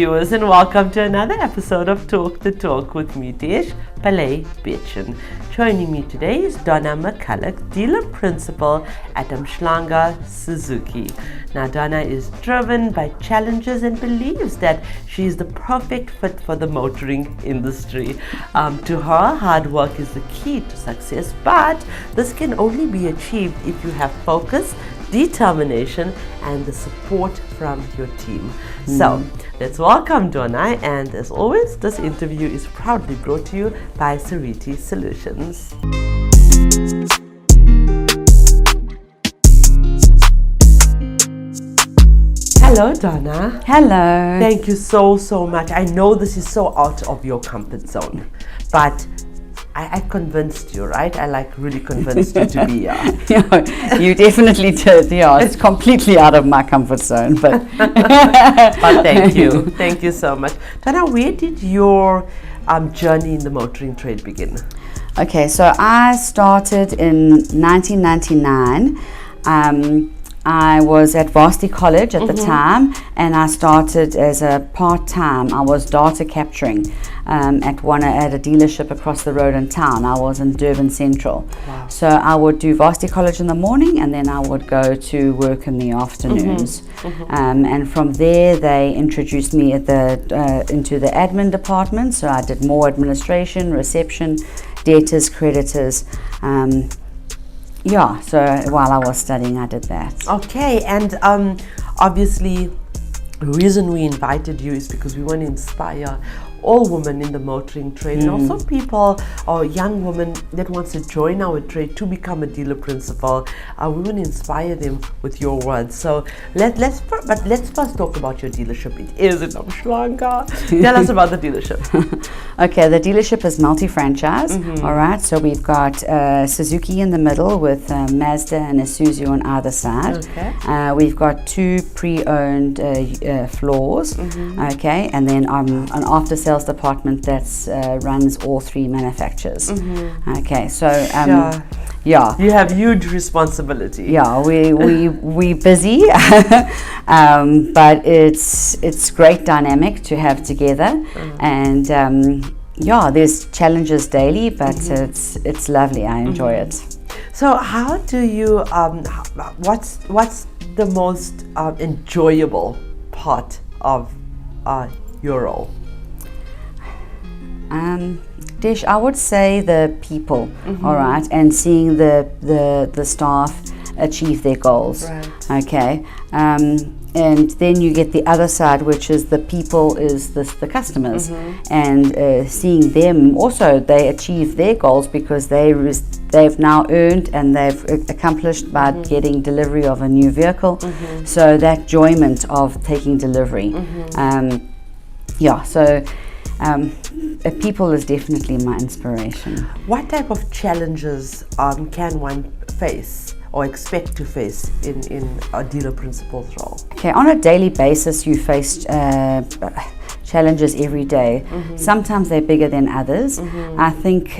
viewers, and welcome to another episode of Talk the Talk with me, Desh Pillay-Bechin. Joining me today is Donna Mcculloch, dealer principal at Umhlanga Suzuki. Now, Donna is driven by challenges and believes that she is the perfect fit for the motoring industry. To her, hard work is the key to success, but this can only be achieved if you have focus, determination, and the support from your team. So let's welcome Donna, and as always, this interview is proudly brought to you by Sariti Solutions. Hello, Donna. Hello. Thank you so much. I know this is so out of your comfort zone, but I convinced you, right? I really convinced you to be here. Yeah, you definitely did. Yeah, it's completely out of my comfort zone, but but thank you. Thank you so much. Donna, where did your journey in the motoring trade begin? Okay, so I started in 1999. I was at Varsity College at the time, and I started as a part-time. I was data capturing at a dealership across the road in town. I was in Durban Central. Wow. So I would do Varsity College in the morning, and then I would go to work in the afternoons. And from there, they introduced me into the admin department. So I did more administration, reception, debtors, creditors. Yeah, so while I was studying, I did that. Okay, and obviously, the reason we invited you is because we want to inspire all women in the motoring trade, and also people or young women that wants to join our trade to become a dealer principal. We want to inspire them with your words. So let's first talk about your dealership. It is in Umhlanga. Tell us about the dealership. Okay, the dealership is multi-franchise. All right, so we've got Suzuki in the middle with Mazda and Isuzu on either side. Okay. We've got two pre-owned floors. Okay, and then an after-sales department that runs all three manufacturers. Okay, so yeah, you have huge responsibility. Yeah, we busy, but it's great dynamic to have together, and yeah, there's challenges daily, but it's lovely. I enjoy it. So how do you what's the most enjoyable part of your role? Dish, I would say the people, all right, and seeing the staff achieve their goals. Right. Okay, and then you get the other side, which is the people, is the customers, and seeing them also, they achieve their goals because they've now earned and they've accomplished by getting delivery of a new vehicle. So that enjoyment of taking delivery. Yeah, so people is definitely my inspiration. What type of challenges can one face or expect to face in a dealer principal's role? Okay, on a daily basis you face challenges every day. Sometimes they're bigger than others. I think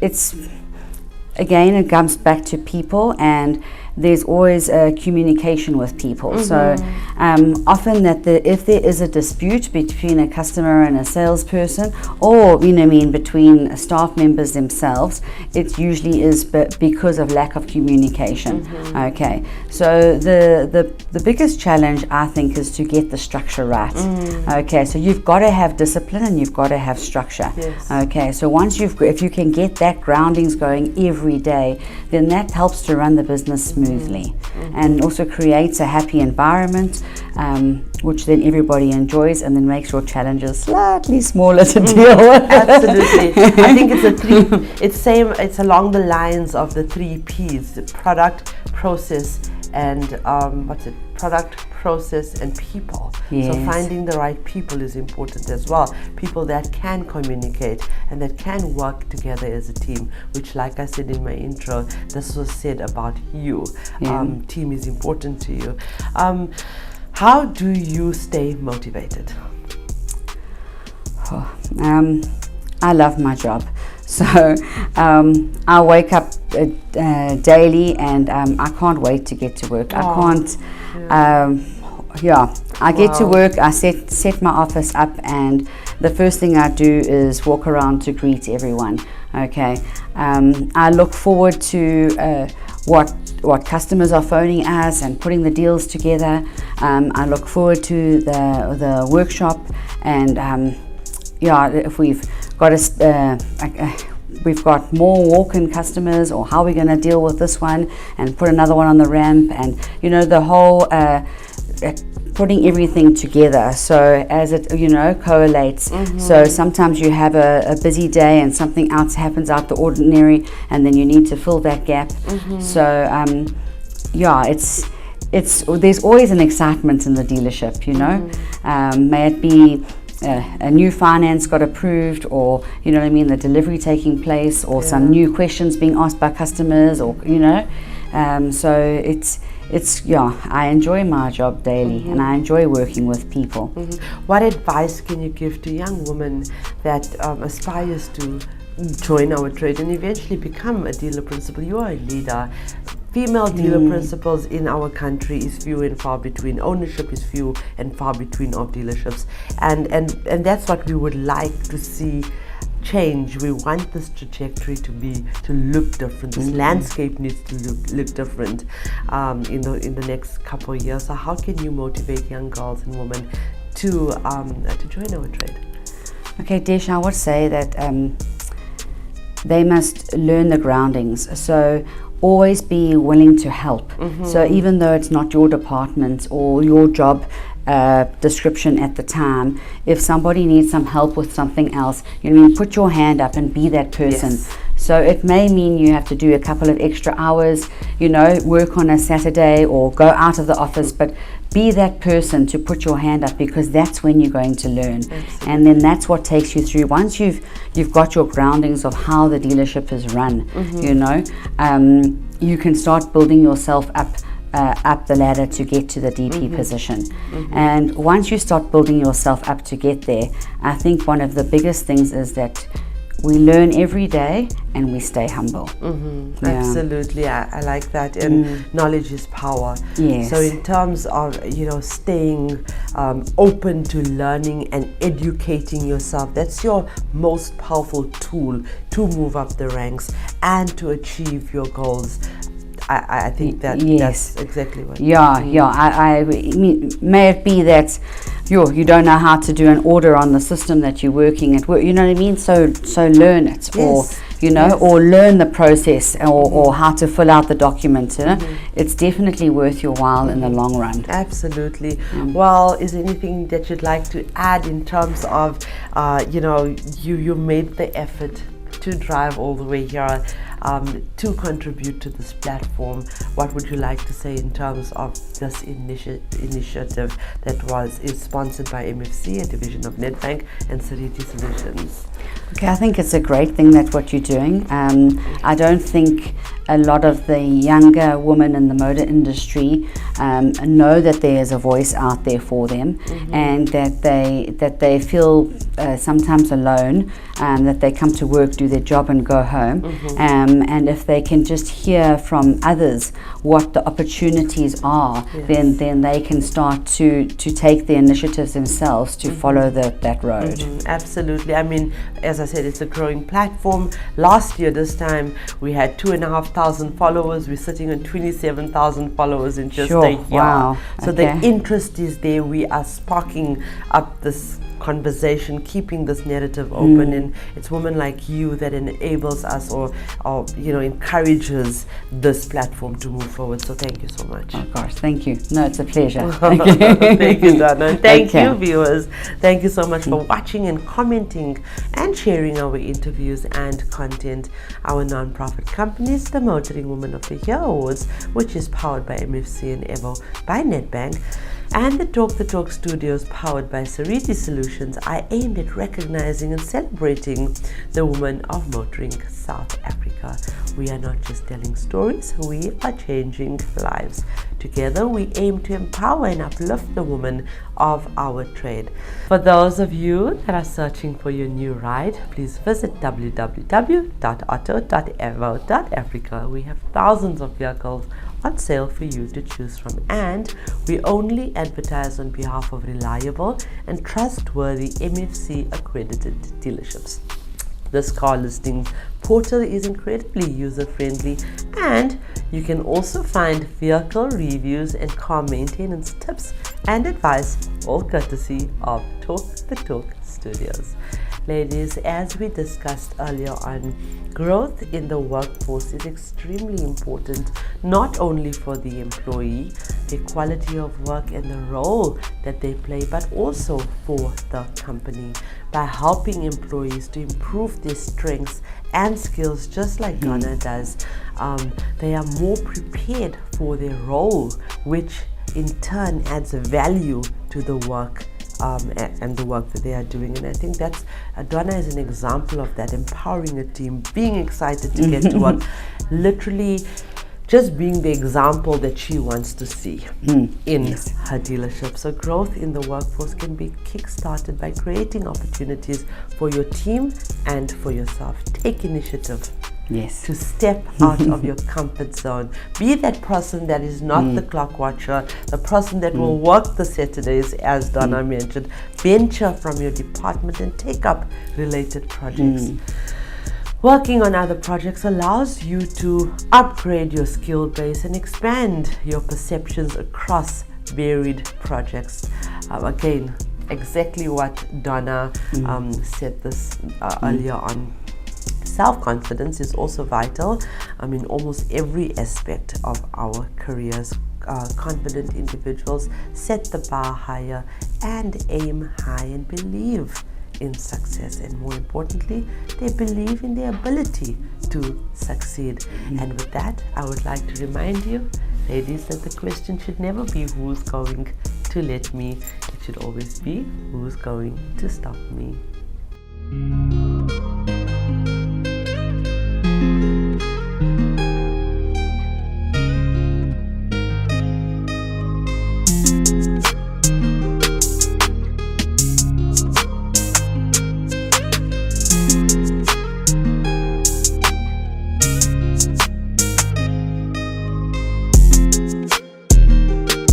it comes back to people, and there's always communication with people. So often if there is a dispute between a customer and a salesperson, or between staff members themselves, it usually is because of lack of communication. Okay, so the biggest challenge, I think, is to get the structure right. Okay, so you've got to have discipline and you've got to have structure. Yes. Okay, so if you can get that groundings going every day, then that helps to run the business smoothly, and also creates a happy environment, which then everybody enjoys, and then makes your challenges slightly smaller to deal with. Absolutely. I think it's along the lines of the 3 P's: the product, process, and product, process, and people. Yes. So finding the right people is important as well. People that can communicate and that can work together as a team, which, like I said in my intro, this was said about you. Team is important to you. How do you stay motivated? I love my job. So I wake up daily, and I can't wait to get to work. I can't, I get to work, I set my office up, and the first thing I do is walk around to greet everyone. Okay, I look forward to what customers are phoning us and putting the deals together. I look forward to the workshop, and if we've got more walk-in customers, or how we're going to deal with this one and put another one on the ramp, and the whole putting everything together so as it collates. So sometimes you have a busy day and something else happens out the ordinary, and then you need to fill that gap. So it's there's always an excitement in the dealership, may it be a new finance got approved, or the delivery taking place, or some new questions being asked by customers, or so it's I enjoy my job daily, and I enjoy working with people. What advice can you give to young women that aspires to join our trade and eventually become a dealer principal? You are a leader. Female dealer principals in our country is few and far between. Ownership is few and far between of dealerships, and that's what we would like to see change. We want this trajectory to look different. This landscape needs to look different in the next couple of years. So how can you motivate young girls and women to join our trade? Okay, Desh, I would say that they must learn the groundings. So always be willing to help. So even though it's not your department or your job description at the time, if somebody needs some help with something else, put your hand up and be that person. So it may mean you have to do a couple of extra hours, work on a Saturday or go out of the office, but be that person to put your hand up, because that's when you're going to learn. And then that's what takes you through. Once you've got your groundings of how the dealership is run, you can start building yourself up the ladder to get to the DP position. And once you start building yourself up to get there, I think one of the biggest things is that we learn every day and we stay humble. Absolutely, I like that. And knowledge is power. Yes. So in terms of staying open to learning and educating yourself, that's your most powerful tool to move up the ranks and to achieve your goals. I think that's exactly what. I mean, may it be that you don't know how to do an order on the system that you're working at work, what I mean? So learn it, or or learn the process, or how to fill out the document. It's definitely worth your while in the long run. Absolutely. Well, is there anything that you'd like to add in terms of you made the effort to drive all the way here to contribute to this platform? What would you like to say in terms of this initiative that is sponsored by MFC, a division of Nedbank, and Sariti Solutions? Okay, I think it's a great thing that what you're doing. I don't think a lot of the younger women in the motor industry know that there is a voice out there for them, and that they feel sometimes alone, that they come to work, do their job and go home. And if they can just hear from others what the opportunities are, then they can start to take the initiatives themselves to follow that road. Absolutely. I mean, as I said, it's a growing platform. Last year this time we had 2,500 followers. We're sitting on 27,000 followers in just a year. Wow. So the interest is there. We are sparking up this conversation, keeping this narrative open, and it's women like you that enables us or encourages this platform to move forward. So thank you so much. Oh gosh, thank you. No, it's a pleasure. Thank you, Donna. And thank you, viewers. Thank you so much for watching and commenting and sharing our interviews and content. Our non-profit company is the Motoring Woman of the Year Awards, which is powered by MFC and Evo by Nedbank. And the Talk Studios, powered by Sariti Solutions, are aimed at recognizing and celebrating the women of motoring South Africa. We are not just telling stories, we are changing lives. Together, we aim to empower and uplift the women of our trade. For those of you that are searching for your new ride, please visit www.auto.evo.africa. We have thousands of vehicles on sale for you to choose from. And we only advertise on behalf of reliable and trustworthy MFC accredited dealerships. This car listing portal is incredibly user-friendly, and you can also find vehicle reviews and car maintenance tips and advice, all courtesy of Talk the Talk Studios. Ladies, as we discussed earlier on, growth in the workforce is extremely important, not only for the employee, their quality of work and the role that they play, but also for the company. By helping employees to improve their strengths and skills, just like Donna does, they are more prepared for their role, which in turn adds value to the work and the work that they are doing. And I think that's Donna is an example of that, empowering a team, being excited to get to work, literally just being the example that she wants to see in her dealership. So growth in the workforce can be kick-started by creating opportunities for your team and for yourself. Take initiative. Yes. To step out of your comfort zone. Be that person that is not the clock watcher, the person that will work the Saturdays, as Donna mentioned. Venture from your department and take up related projects. Working on other projects allows you to upgrade your skill base and expand your perceptions across varied projects. Again, exactly what Donna said this earlier on. Self-confidence is also vital in almost every aspect of our careers. Confident individuals set the bar higher and aim high and believe in success, and more importantly, they believe in their ability to succeed. And with that, I would like to remind you, ladies, that the question should never be who's going to let me. It should always be who's going to stop me.